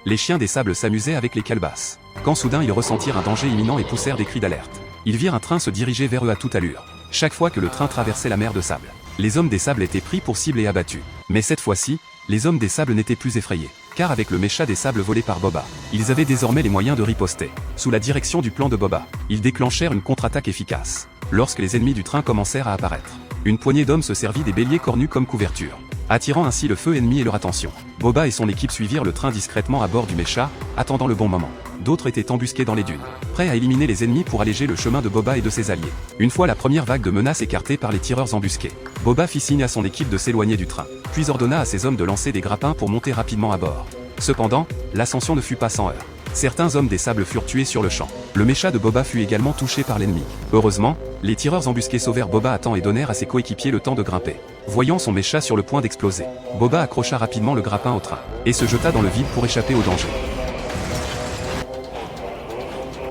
les chiens des sables s'amusaient avec les calebasses. Quand soudain ils ressentirent un danger imminent et poussèrent des cris d'alerte. Ils virent un train se diriger vers eux à toute allure. Chaque fois que le train traversait la mer de sable, les hommes des sables étaient pris pour cible et abattus. Mais cette fois-ci, les hommes des sables n'étaient plus effrayés, car avec le mécha des sables volé par Boba, ils avaient désormais les moyens de riposter. Sous la direction du plan de Boba, ils déclenchèrent une contre-attaque efficace. Lorsque les ennemis du train commencèrent à apparaître, une poignée d'hommes se servit des béliers cornus comme couverture, attirant ainsi le feu ennemi et leur attention. Boba et son équipe suivirent le train discrètement à bord du mécha, attendant le bon moment. D'autres étaient embusqués dans les dunes, prêts à éliminer les ennemis pour alléger le chemin de Boba et de ses alliés. Une fois la première vague de menaces écartée par les tireurs embusqués, Boba fit signe à son équipe de s'éloigner du train, puis ordonna à ses hommes de lancer des grappins pour monter rapidement à bord. Cependant, l'ascension ne fut pas sans heurts. Certains hommes des sables furent tués sur le champ. Le mécha de Boba fut également touché par l'ennemi. Heureusement, les tireurs embusqués sauvèrent Boba à temps et donnèrent à ses coéquipiers le temps de grimper. Voyant son mécha sur le point d'exploser, Boba accrocha rapidement le grappin au train, et se jeta dans le vide pour échapper au danger.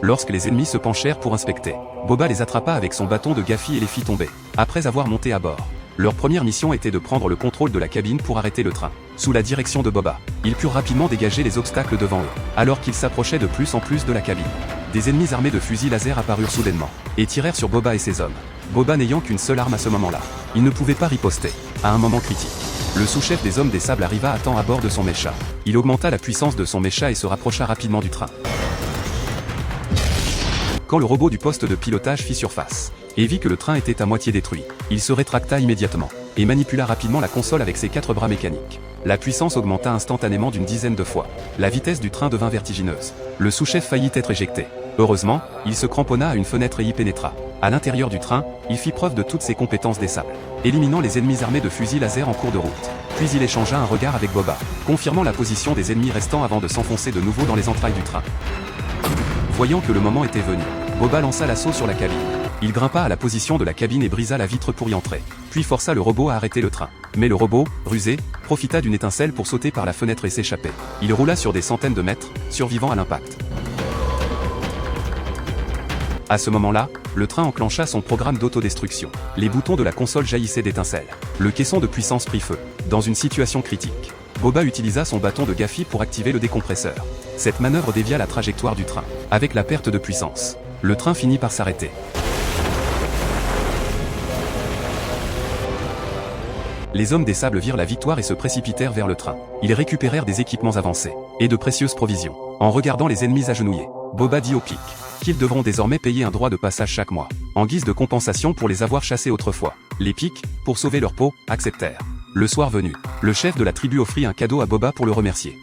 Lorsque les ennemis se penchèrent pour inspecter, Boba les attrapa avec son bâton de Gafi et les fit tomber. Après avoir monté à bord, leur première mission était de prendre le contrôle de la cabine pour arrêter le train. Sous la direction de Boba, ils purent rapidement dégager les obstacles devant eux, alors qu'ils s'approchaient de plus en plus de la cabine. Des ennemis armés de fusils laser apparurent soudainement, et tirèrent sur Boba et ses hommes. Boba n'ayant qu'une seule arme à ce moment-là, il ne pouvait pas riposter. À un moment critique, le sous-chef des hommes des sables arriva à temps à bord de son mécha. Il augmenta la puissance de son mécha et se rapprocha rapidement du train. Quand le robot du poste de pilotage fit surface, et vit que le train était à moitié détruit, il se rétracta immédiatement, et manipula rapidement la console avec ses 4 bras mécaniques. La puissance augmenta instantanément d'une dizaine de fois. La vitesse du train devint vertigineuse. Le sous-chef faillit être éjecté. Heureusement, il se cramponna à une fenêtre et y pénétra. À l'intérieur du train, il fit preuve de toutes ses compétences des sables, éliminant les ennemis armés de fusils laser en cours de route. Puis il échangea un regard avec Boba, confirmant la position des ennemis restants avant de s'enfoncer de nouveau dans les entrailles du train. Voyant que le moment était venu, Boba lança l'assaut sur la cabine. Il grimpa à la position de la cabine et brisa la vitre pour y entrer, puis força le robot à arrêter le train. Mais le robot, rusé, profita d'une étincelle pour sauter par la fenêtre et s'échapper. Il roula sur des centaines de mètres, survivant à l'impact. À ce moment-là, le train enclencha son programme d'autodestruction. Les boutons de la console jaillissaient d'étincelles. Le caisson de puissance prit feu. Dans une situation critique, Boba utilisa son bâton de Gafi pour activer le décompresseur. Cette manœuvre dévia la trajectoire du train. Avec la perte de puissance, le train finit par s'arrêter. Les hommes des sables virent la victoire et se précipitèrent vers le train. Ils récupérèrent des équipements avancés, et de précieuses provisions. En regardant les ennemis agenouillés, Boba dit aux pics qu'ils devront désormais payer un droit de passage chaque mois, en guise de compensation pour les avoir chassés autrefois. Les pics, pour sauver leur peau, acceptèrent. Le soir venu, le chef de la tribu offrit un cadeau à Boba pour le remercier.